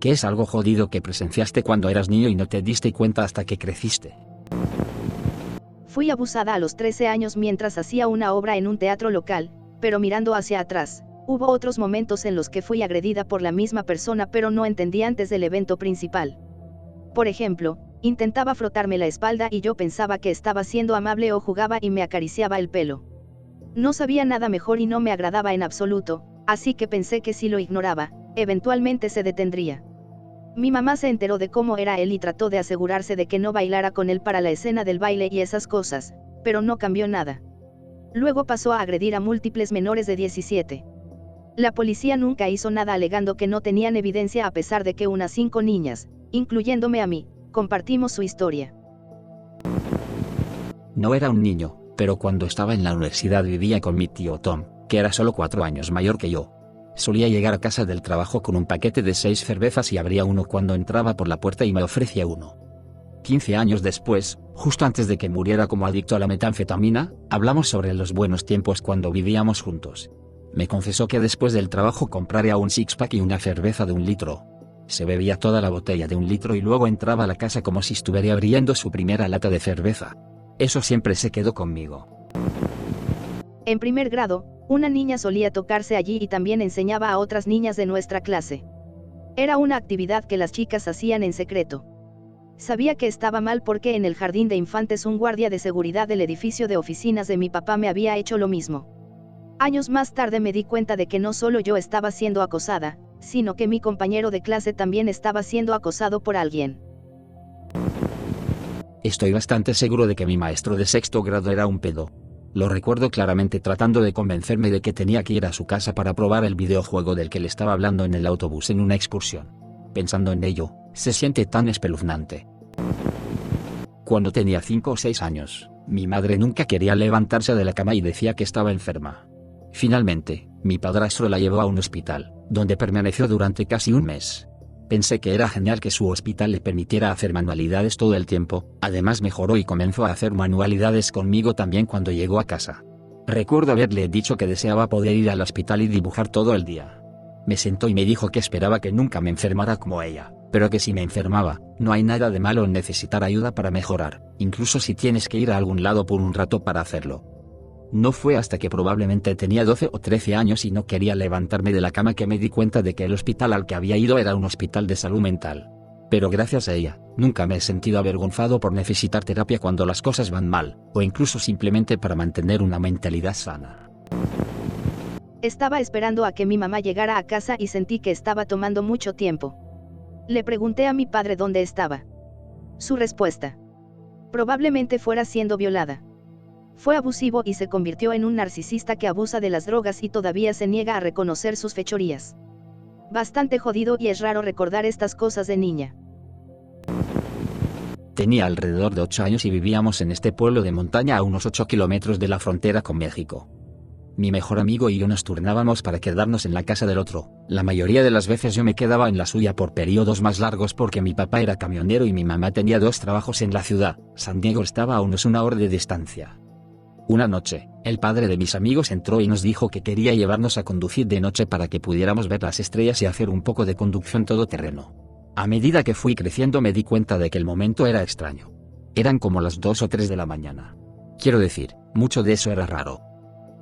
¿Qué es algo jodido que presenciaste cuando eras niño y no te diste cuenta hasta que creciste? Fui abusada a los 13 años mientras hacía una obra en un teatro local, pero mirando hacia atrás, hubo otros momentos en los que fui agredida por la misma persona pero no entendí antes del evento principal. Por ejemplo, intentaba frotarme la espalda y yo pensaba que estaba siendo amable o jugaba y me acariciaba el pelo. No sabía nada mejor y no me agradaba en absoluto, así que pensé que si lo ignoraba, eventualmente se detendría. Mi mamá se enteró de cómo era él y trató de asegurarse de que no bailara con él para la escena del baile y esas cosas, pero no cambió nada. Luego pasó a agredir a múltiples menores de 17. La policía nunca hizo nada alegando que no tenían evidencia a pesar de que unas 5 niñas, incluyéndome a mí, compartimos su historia. No era un niño, pero cuando estaba en la universidad vivía con mi tío Tom, que era solo 4 años mayor que yo. Solía llegar a casa del trabajo con un paquete de 6 cervezas y abría uno cuando entraba por la puerta y me ofrecía uno. 15 años después, justo antes de que muriera como adicto a la metanfetamina, hablamos sobre los buenos tiempos cuando vivíamos juntos. Me confesó que después del trabajo compraría un six-pack y una cerveza de 1 litro. Se bebía toda la botella de 1 litro y luego entraba a la casa como si estuviera abriendo su primera lata de cerveza. Eso siempre se quedó conmigo. En primer grado, una niña solía tocarse allí y también enseñaba a otras niñas de nuestra clase. Era una actividad que las chicas hacían en secreto. Sabía que estaba mal porque en el jardín de infantes un guardia de seguridad del edificio de oficinas de mi papá me había hecho lo mismo. Años más tarde me di cuenta de que no solo yo estaba siendo acosada, sino que mi compañero de clase también estaba siendo acosado por alguien. Estoy bastante seguro de que mi maestro de 6º grado era un pedo. Lo recuerdo claramente tratando de convencerme de que tenía que ir a su casa para probar el videojuego del que le estaba hablando en el autobús en una excursión. Pensando en ello, se siente tan espeluznante. Cuando tenía 5 o 6 años, mi madre nunca quería levantarse de la cama y decía que estaba enferma. Finalmente, mi padrastro la llevó a un hospital, donde permaneció durante casi un mes. Pensé que era genial que su hospital le permitiera hacer manualidades todo el tiempo, además mejoró y comenzó a hacer manualidades conmigo también cuando llegó a casa. Recuerdo haberle dicho que deseaba poder ir al hospital y dibujar todo el día. Me sentó y me dijo que esperaba que nunca me enfermara como ella, pero que si me enfermaba, no hay nada de malo en necesitar ayuda para mejorar, incluso si tienes que ir a algún lado por un rato para hacerlo. No fue hasta que probablemente tenía 12 o 13 años y no quería levantarme de la cama que me di cuenta de que el hospital al que había ido era un hospital de salud mental. Pero gracias a ella, nunca me he sentido avergonzado por necesitar terapia cuando las cosas van mal, o incluso simplemente para mantener una mentalidad sana. Estaba esperando a que mi mamá llegara a casa y sentí que estaba tomando mucho tiempo. Le pregunté a mi padre dónde estaba. Su respuesta: probablemente fuera siendo violada. Fue abusivo y se convirtió en un narcisista que abusa de las drogas y todavía se niega a reconocer sus fechorías. Bastante jodido y es raro recordar estas cosas de niña. Tenía alrededor de 8 años y vivíamos en este pueblo de montaña a unos 8 kilómetros de la frontera con México. Mi mejor amigo y yo nos turnábamos para quedarnos en la casa del otro. La mayoría de las veces yo me quedaba en la suya por periodos más largos porque mi papá era camionero y mi mamá tenía 2 trabajos en la ciudad. San Diego estaba a unos 1 hora de distancia. Una noche, el padre de mis amigos entró y nos dijo que quería llevarnos a conducir de noche para que pudiéramos ver las estrellas y hacer un poco de conducción todoterreno. A medida que fui creciendo me di cuenta de que el momento era extraño. Eran como las 2 o 3 de la mañana. Quiero decir, mucho de eso era raro.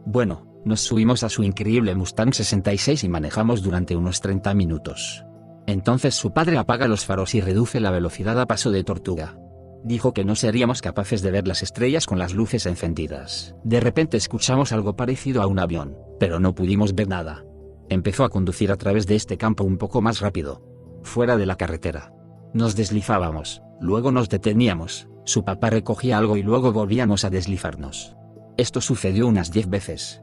Bueno, nos subimos a su increíble Mustang 66 y manejamos durante unos 30 minutos. Entonces su padre apaga los faros y reduce la velocidad a paso de tortuga. Dijo que no seríamos capaces de ver las estrellas con las luces encendidas. De repente escuchamos algo parecido a un avión, pero no pudimos ver nada. Empezó a conducir a través de este campo un poco más rápido, fuera de la carretera. Nos deslizábamos, luego nos deteníamos, su papá recogía algo y luego volvíamos a deslizarnos. Esto sucedió unas 10 veces.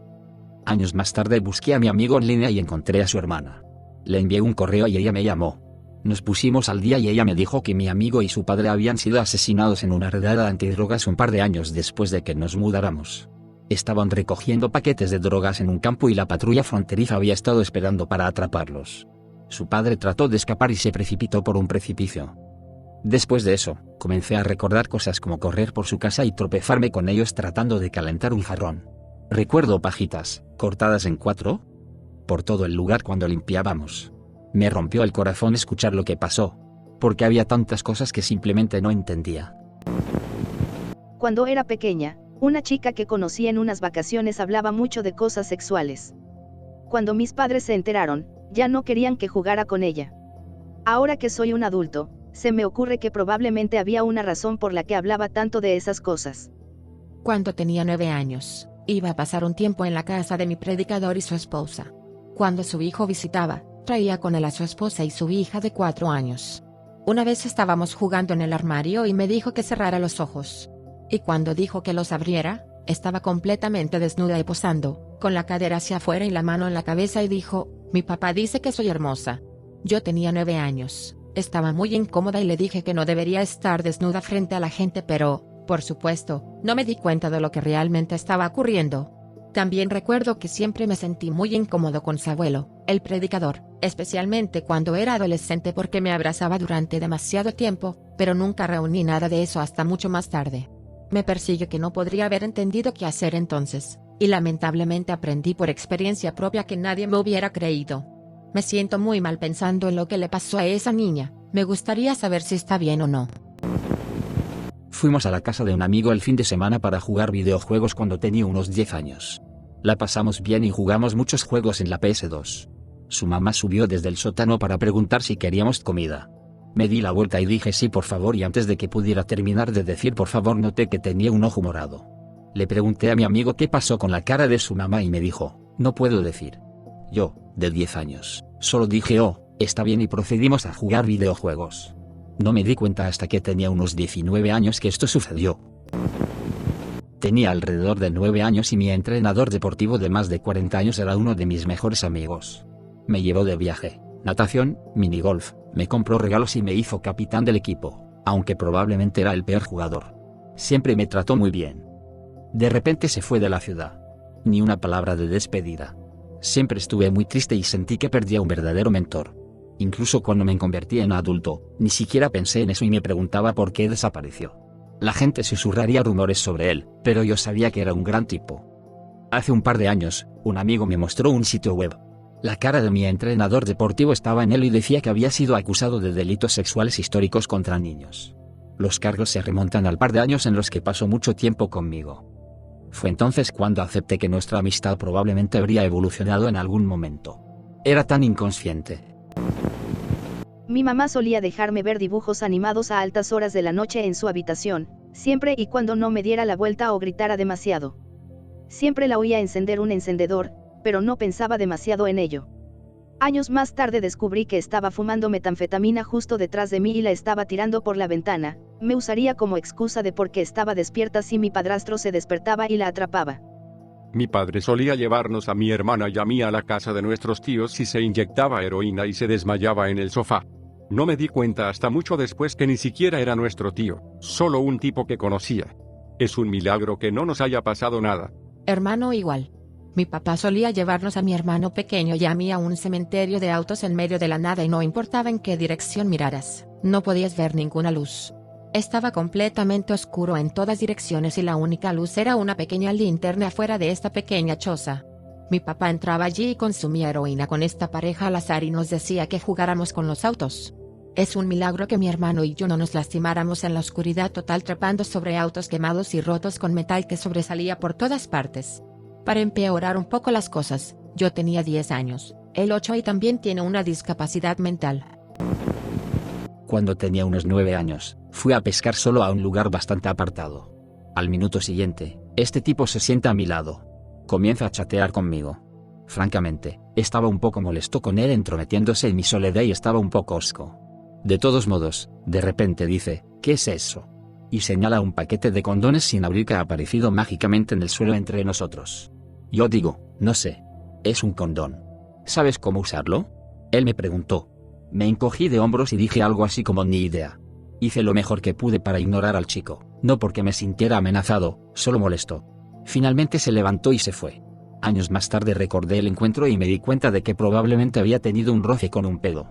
Años más tarde busqué a mi amigo en línea y encontré a su hermana. Le envié un correo y ella me llamó. Nos pusimos al día y ella me dijo que mi amigo y su padre habían sido asesinados en una redada antidrogas un par de años después de que nos mudáramos. Estaban recogiendo paquetes de drogas en un campo y la patrulla fronteriza había estado esperando para atraparlos. Su padre trató de escapar y se precipitó por un precipicio. Después de eso, comencé a recordar cosas como correr por su casa y tropezarme con ellos tratando de calentar un jarrón. Recuerdo pajitas, cortadas en 4, por todo el lugar cuando limpiábamos. Me rompió el corazón escuchar lo que pasó, porque había tantas cosas que simplemente no entendía. Cuando era pequeña, una chica que conocí en unas vacaciones hablaba mucho de cosas sexuales. Cuando mis padres se enteraron, ya no querían que jugara con ella. Ahora que soy un adulto, se me ocurre que probablemente había una razón por la que hablaba tanto de esas cosas. Cuando tenía 9 años, iba a pasar un tiempo en la casa de mi predicador y su esposa. Cuando su hijo visitaba, traía con él a su esposa y su hija de 4 años. Una vez estábamos jugando en el armario y me dijo que cerrara los ojos. Y cuando dijo que los abriera, estaba completamente desnuda y posando, con la cadera hacia afuera y la mano en la cabeza y dijo, «Mi papá dice que soy hermosa». Yo tenía 9 años, estaba muy incómoda y le dije que no debería estar desnuda frente a la gente, pero, por supuesto, no me di cuenta de lo que realmente estaba ocurriendo. También recuerdo que siempre me sentí muy incómodo con su abuelo, el predicador, especialmente cuando era adolescente porque me abrazaba durante demasiado tiempo, pero nunca reuní nada de eso hasta mucho más tarde. Me persigue que no podría haber entendido qué hacer entonces, y lamentablemente aprendí por experiencia propia que nadie me hubiera creído. Me siento muy mal pensando en lo que le pasó a esa niña, me gustaría saber si está bien o no. Fuimos a la casa de un amigo el fin de semana para jugar videojuegos cuando tenía unos 10 años. La pasamos bien y jugamos muchos juegos en la PS2. Su mamá subió desde el sótano para preguntar si queríamos comida. Me di la vuelta y dije sí por favor, y antes de que pudiera terminar de decir por favor noté que tenía un ojo morado. Le pregunté a mi amigo qué pasó con la cara de su mamá y me dijo, no puedo decir. Yo, de 10 años, solo dije oh, está bien y procedimos a jugar videojuegos. No me di cuenta hasta que tenía unos 19 años que esto sucedió. Tenía alrededor de 9 años y mi entrenador deportivo de más de 40 años era uno de mis mejores amigos. Me llevó de viaje, natación, minigolf, me compró regalos y me hizo capitán del equipo, aunque probablemente era el peor jugador. Siempre me trató muy bien. De repente se fue de la ciudad. Ni una palabra de despedida. Siempre estuve muy triste y sentí que perdía un verdadero mentor. Incluso cuando me convertí en adulto, ni siquiera pensé en eso y me preguntaba por qué desapareció. La gente susurraría rumores sobre él, pero yo sabía que era un gran tipo. Hace un par de años, un amigo me mostró un sitio web. La cara de mi entrenador deportivo estaba en él y decía que había sido acusado de delitos sexuales históricos contra niños. Los cargos se remontan al par de años en los que pasó mucho tiempo conmigo. Fue entonces cuando acepté que nuestra amistad probablemente habría evolucionado en algún momento. Era tan inconsciente. Mi mamá solía dejarme ver dibujos animados a altas horas de la noche en su habitación, siempre y cuando no me diera la vuelta o gritara demasiado. Siempre la oía encender un encendedor, pero no pensaba demasiado en ello. Años más tarde descubrí que estaba fumando metanfetamina justo detrás de mí y la estaba tirando por la ventana. Me usaría como excusa de por qué estaba despierta si mi padrastro se despertaba y la atrapaba. Mi padre solía llevarnos a mi hermana y a mí a la casa de nuestros tíos y se inyectaba heroína y se desmayaba en el sofá. No me di cuenta hasta mucho después que ni siquiera era nuestro tío, solo un tipo que conocía. Es un milagro que no nos haya pasado nada. Hermano igual. Mi papá solía llevarnos a mi hermano pequeño y a mí a un cementerio de autos en medio de la nada y no importaba en qué dirección miraras, no podías ver ninguna luz. Estaba completamente oscuro en todas direcciones y la única luz era una pequeña linterna afuera de esta pequeña choza. Mi papá entraba allí y consumía heroína con esta pareja al azar y nos decía que jugáramos con los autos. Es un milagro que mi hermano y yo no nos lastimáramos en la oscuridad total trepando sobre autos quemados y rotos con metal que sobresalía por todas partes. Para empeorar un poco las cosas, yo tenía 10 años, él 8 y también tiene una discapacidad mental. Cuando tenía unos 9 años, fui a pescar solo a un lugar bastante apartado. Al minuto siguiente, este tipo se sienta a mi lado. Comienza a chatear conmigo. Francamente, estaba un poco molesto con él entrometiéndose en mi soledad y estaba un poco hosco. De todos modos, de repente dice, ¿qué es eso? Y señala un paquete de condones sin abrir que ha aparecido mágicamente en el suelo entre nosotros. Yo digo, no sé. Es un condón. ¿Sabes cómo usarlo? Él me preguntó. Me encogí de hombros y dije algo así como ni idea. Hice lo mejor que pude para ignorar al chico, no porque me sintiera amenazado, solo molesto. Finalmente se levantó y se fue. Años más tarde recordé el encuentro y me di cuenta de que probablemente había tenido un roce con un pedo.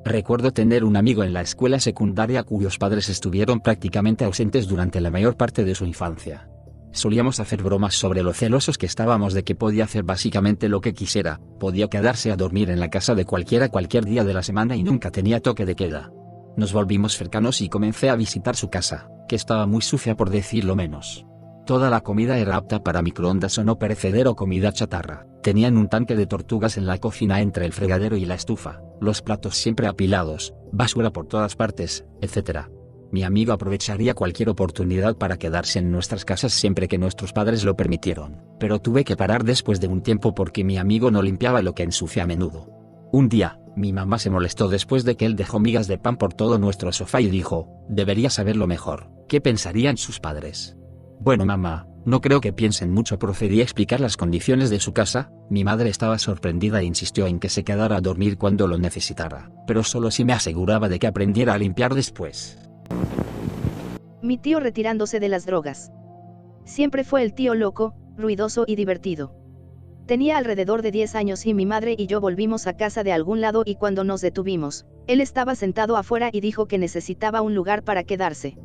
Recuerdo tener un amigo en la escuela secundaria cuyos padres estuvieron prácticamente ausentes durante la mayor parte de su infancia. Solíamos hacer bromas sobre lo celosos que estábamos de que podía hacer básicamente lo que quisiera, podía quedarse a dormir en la casa de cualquiera cualquier día de la semana y nunca tenía toque de queda. Nos volvimos cercanos y comencé a visitar su casa, que estaba muy sucia por decirlo menos. Toda la comida era apta para microondas o no perecedero comida chatarra. Tenían un tanque de tortugas en la cocina entre el fregadero y la estufa, los platos siempre apilados, basura por todas partes, etc. Mi amigo aprovecharía cualquier oportunidad para quedarse en nuestras casas siempre que nuestros padres lo permitieron, pero tuve que parar después de un tiempo porque mi amigo no limpiaba lo que ensucia a menudo. Un día, mi mamá se molestó después de que él dejó migas de pan por todo nuestro sofá y dijo, debería saberlo mejor, ¿qué pensarían sus padres? Bueno mamá, no creo que piensen mucho. Procedí a explicar las condiciones de su casa. Mi madre estaba sorprendida e insistió en que se quedara a dormir cuando lo necesitara, pero solo si me aseguraba de que aprendiera a limpiar después. Mi tío retirándose de las drogas. Siempre fue el tío loco, ruidoso y divertido. Tenía alrededor de 10 años y mi madre y yo volvimos a casa de algún lado y cuando nos detuvimos, él estaba sentado afuera y dijo que necesitaba un lugar para quedarse.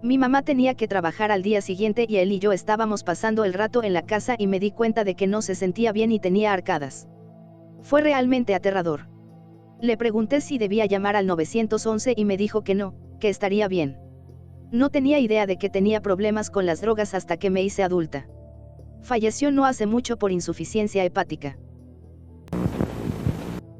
Mi mamá tenía que trabajar al día siguiente y él y yo estábamos pasando el rato en la casa y me di cuenta de que no se sentía bien y tenía arcadas. Fue realmente aterrador. Le pregunté si debía llamar al 911 y me dijo que no, que estaría bien. No tenía idea de que tenía problemas con las drogas hasta que me hice adulta. Falleció no hace mucho por insuficiencia hepática.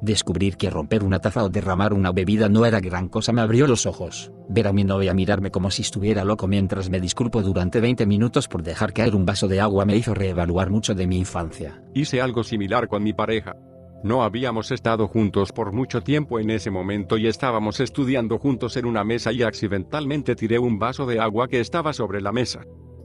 Descubrir que romper una taza o derramar una bebida no era gran cosa me abrió los ojos. Ver a mi novia mirarme como si estuviera loco mientras me disculpo durante 20 minutos por dejar caer un vaso de agua me hizo reevaluar mucho de mi infancia. Hice algo similar con mi pareja. No habíamos estado juntos por mucho tiempo en ese momento y estábamos estudiando juntos en una mesa y accidentalmente tiré un vaso de agua que estaba sobre la mesa.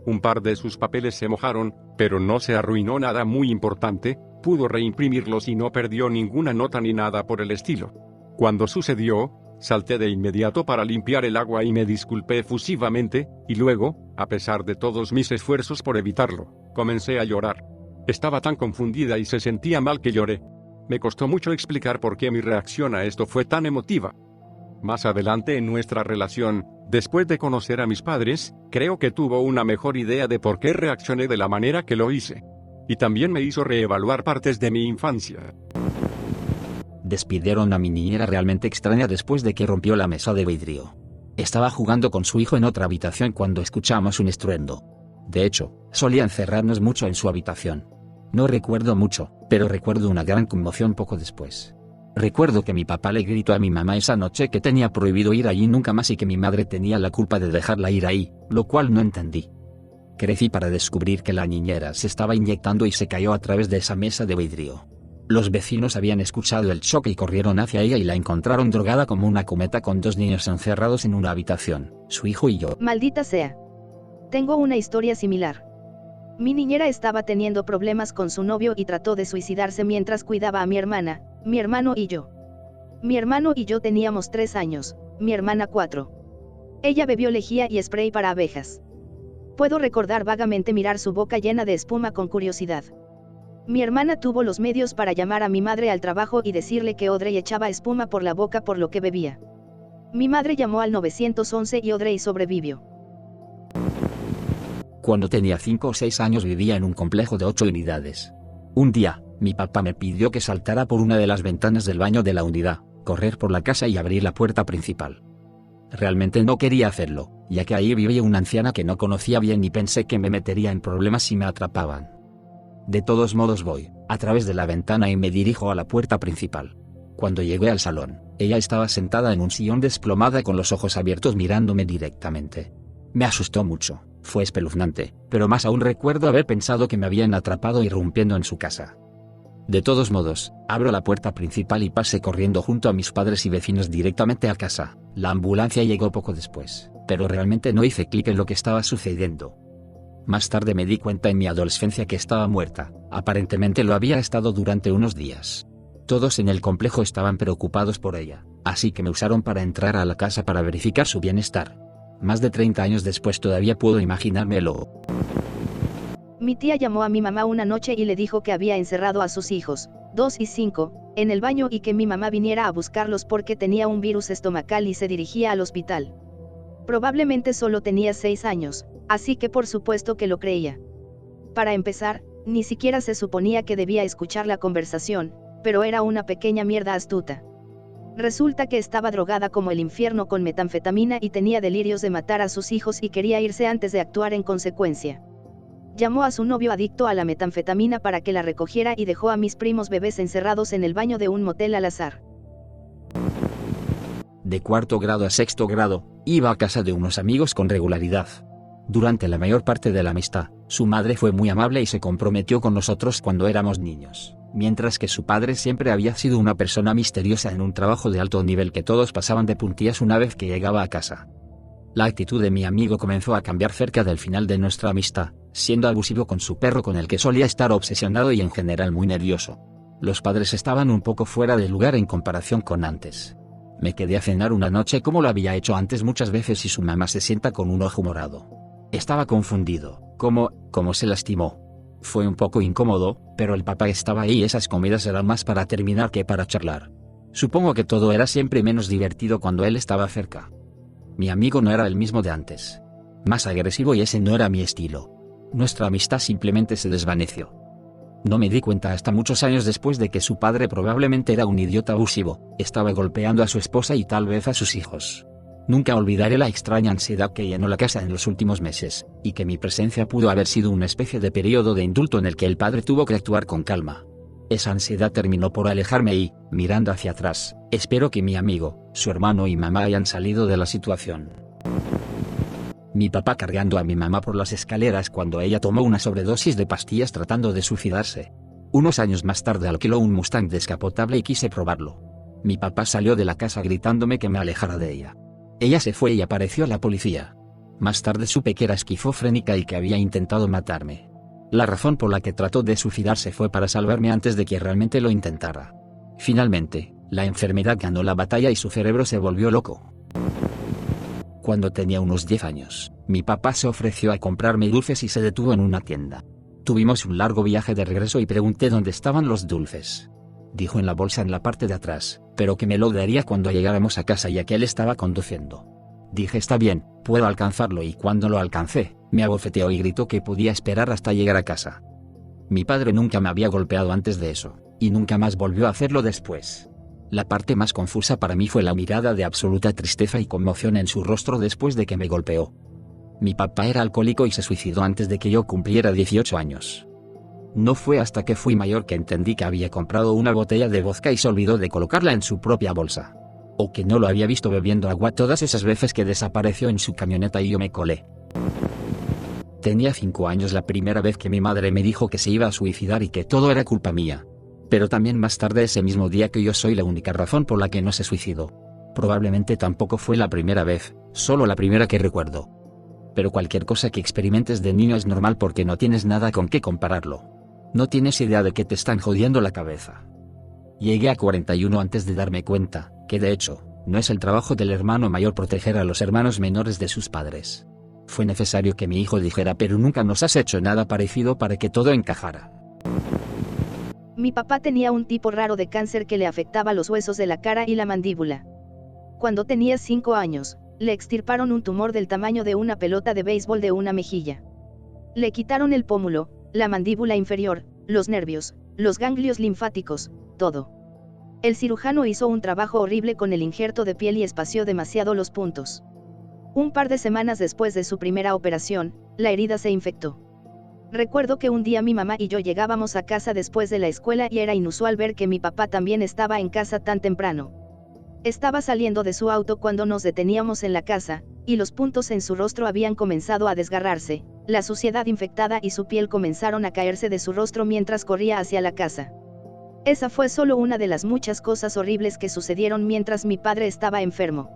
Un par de sus papeles se mojaron, pero no se arruinó nada muy importante, pudo reimprimirlos y no perdió ninguna nota ni nada por el estilo. Cuando sucedió, salté de inmediato para limpiar el agua y me disculpé efusivamente, y luego, a pesar de todos mis esfuerzos por evitarlo, comencé a llorar. Estaba tan confundida y se sentía mal que lloré. Me costó mucho explicar por qué mi reacción a esto fue tan emotiva. Más adelante en nuestra relación, después de conocer a mis padres, creo que tuvo una mejor idea de por qué reaccioné de la manera que lo hice. Y también me hizo reevaluar partes de mi infancia. Despidieron a mi niñera realmente extraña después de que rompió la mesa de vidrio. Estaba jugando con su hijo en otra habitación cuando escuchamos un estruendo. De hecho, solía encerrarnos mucho en su habitación. No recuerdo mucho, pero recuerdo una gran conmoción poco después. Recuerdo que mi papá le gritó a mi mamá esa noche que tenía prohibido ir allí nunca más y que mi madre tenía la culpa de dejarla ir ahí, lo cual no entendí. Crecí para descubrir que la niñera se estaba inyectando y se cayó a través de esa mesa de vidrio. Los vecinos habían escuchado el choque y corrieron hacia ella y la encontraron drogada como una cometa con 2 niños encerrados en una habitación, su hijo y yo. Maldita sea. Tengo una historia similar. Mi niñera estaba teniendo problemas con su novio y trató de suicidarse mientras cuidaba a mi hermana, mi hermano y yo. Mi hermano y yo teníamos 3 años, mi hermana 4. Ella bebió lejía y spray para abejas. Puedo recordar vagamente mirar su boca llena de espuma con curiosidad. Mi hermana tuvo los medios para llamar a mi madre al trabajo y decirle que Audrey echaba espuma por la boca por lo que bebía. Mi madre llamó al 911 y Audrey sobrevivió. Cuando tenía 5 o 6 años vivía en un complejo de 8 unidades. Un día, mi papá me pidió que saltara por una de las ventanas del baño de la unidad, correr por la casa y abrir la puerta principal. Realmente no quería hacerlo, ya que ahí vivía una anciana que no conocía bien y pensé que me metería en problemas si me atrapaban. De todos modos voy, a través de la ventana y me dirijo a la puerta principal. Cuando llegué al salón, ella estaba sentada en un sillón desplomada con los ojos abiertos mirándome directamente. Me asustó mucho, fue espeluznante, pero más aún recuerdo haber pensado que me habían atrapado irrumpiendo en su casa. De todos modos, abro la puerta principal y pasé corriendo junto a mis padres y vecinos directamente a casa. La ambulancia llegó poco después, pero realmente no hice clic en lo que estaba sucediendo. Más tarde me di cuenta en mi adolescencia que estaba muerta, aparentemente lo había estado durante unos días. Todos en el complejo estaban preocupados por ella, así que me usaron para entrar a la casa para verificar su bienestar. Más de 30 años después todavía puedo imaginármelo. Mi tía llamó a mi mamá una noche y le dijo que había encerrado a sus hijos, 2 y 5, en el baño y que mi mamá viniera a buscarlos porque tenía un virus estomacal y se dirigía al hospital. Probablemente solo tenía 6 años, Así que por supuesto que lo creía. Para empezar, ni siquiera se suponía que debía escuchar la conversación, pero era una pequeña mierda astuta. Resulta que estaba drogada como el infierno con metanfetamina y tenía delirios de matar a sus hijos y quería irse antes de actuar en consecuencia. Llamó a su novio adicto a la metanfetamina para que la recogiera y dejó a mis primos bebés encerrados en el baño de un motel al azar. De cuarto grado a sexto grado, iba a casa de unos amigos con regularidad. Durante la mayor parte de la amistad, su madre fue muy amable y se comprometió con nosotros cuando éramos niños, mientras que su padre siempre había sido una persona misteriosa en un trabajo de alto nivel que todos pasaban de puntillas una vez que llegaba a casa. La actitud de mi amigo comenzó a cambiar cerca del final de nuestra amistad, siendo abusivo con su perro con el que solía estar obsesionado y en general muy nervioso. Los padres estaban un poco fuera de lugar en comparación con antes. Me quedé a cenar una noche como lo había hecho antes muchas veces y su mamá se sienta con un ojo morado. Estaba confundido, ¿cómo se lastimó? Fue un poco incómodo, pero el papá estaba ahí y esas comidas eran más para terminar que para charlar. Supongo que todo era siempre menos divertido cuando él estaba cerca. Mi amigo no era el mismo de antes. Más agresivo y ese no era mi estilo. Nuestra amistad simplemente se desvaneció. No me di cuenta hasta muchos años después de que su padre probablemente era un idiota abusivo, estaba golpeando a su esposa y tal vez a sus hijos. Nunca olvidaré la extraña ansiedad que llenó la casa en los últimos meses, y que mi presencia pudo haber sido una especie de periodo de indulto en el que el padre tuvo que actuar con calma. Esa ansiedad terminó por alejarme y, mirando hacia atrás, espero que mi amigo, su hermano y mamá hayan salido de la situación. Mi papá cargando a mi mamá por las escaleras cuando ella tomó una sobredosis de pastillas tratando de suicidarse. Unos años más tarde alquiló un Mustang descapotable y quise probarlo. Mi papá salió de la casa gritándome que me alejara de ella. Ella se fue y apareció la policía. Más tarde supe que era esquizofrénica y que había intentado matarme. La razón por la que trató de suicidarse fue para salvarme antes de que realmente lo intentara. Finalmente, la enfermedad ganó la batalla y su cerebro se volvió loco. Cuando tenía unos 10 años, mi papá se ofreció a comprarme dulces y se detuvo en una tienda. Tuvimos un largo viaje de regreso y pregunté dónde estaban los dulces. Dijo en la bolsa en la parte de atrás, pero que me lo daría cuando llegáramos a casa ya que él estaba conduciendo. Dije está bien, puedo alcanzarlo y cuando lo alcancé, me abofeteó y gritó que podía esperar hasta llegar a casa. Mi padre nunca me había golpeado antes de eso, y nunca más volvió a hacerlo después. La parte más confusa para mí fue la mirada de absoluta tristeza y conmoción en su rostro después de que me golpeó. Mi papá era alcohólico y se suicidó antes de que yo cumpliera 18 años. No fue hasta que fui mayor que entendí que había comprado una botella de vodka y se olvidó de colocarla en su propia bolsa. O que no lo había visto bebiendo agua todas esas veces que desapareció en su camioneta y yo me colé. Tenía 5 años la primera vez que mi madre me dijo que se iba a suicidar y que todo era culpa mía. Pero también más tarde ese mismo día que yo soy la única razón por la que no se suicidó. Probablemente tampoco fue la primera vez, solo la primera que recuerdo. Pero cualquier cosa que experimentes de niño es normal porque no tienes nada con qué compararlo. No tienes idea de que te están jodiendo la cabeza. Llegué a 41 antes de darme cuenta, que de hecho, no es el trabajo del hermano mayor proteger a los hermanos menores de sus padres. Fue necesario que mi hijo dijera pero nunca nos has hecho nada parecido para que todo encajara. Mi papá tenía un tipo raro de cáncer que le afectaba los huesos de la cara y la mandíbula. Cuando tenía 5 años, le extirparon un tumor del tamaño de una pelota de béisbol de una mejilla. Le quitaron el pómulo, la mandíbula inferior, los nervios, los ganglios linfáticos, todo. El cirujano hizo un trabajo horrible con el injerto de piel y espació demasiado los puntos. Un par de semanas después de su primera operación, la herida se infectó. Recuerdo que un día mi mamá y yo llegábamos a casa después de la escuela y era inusual ver que mi papá también estaba en casa tan temprano. Estaba saliendo de su auto cuando nos deteníamos en la casa, y los puntos en su rostro habían comenzado a desgarrarse, la suciedad infectada y su piel comenzaron a caerse de su rostro mientras corría hacia la casa. Esa fue solo una de las muchas cosas horribles que sucedieron mientras mi padre estaba enfermo.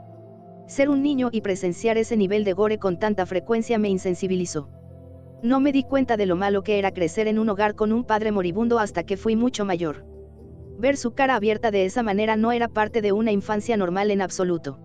Ser un niño y presenciar ese nivel de gore con tanta frecuencia me insensibilizó. No me di cuenta de lo malo que era crecer en un hogar con un padre moribundo hasta que fui mucho mayor. Ver su cara abierta de esa manera no era parte de una infancia normal en absoluto.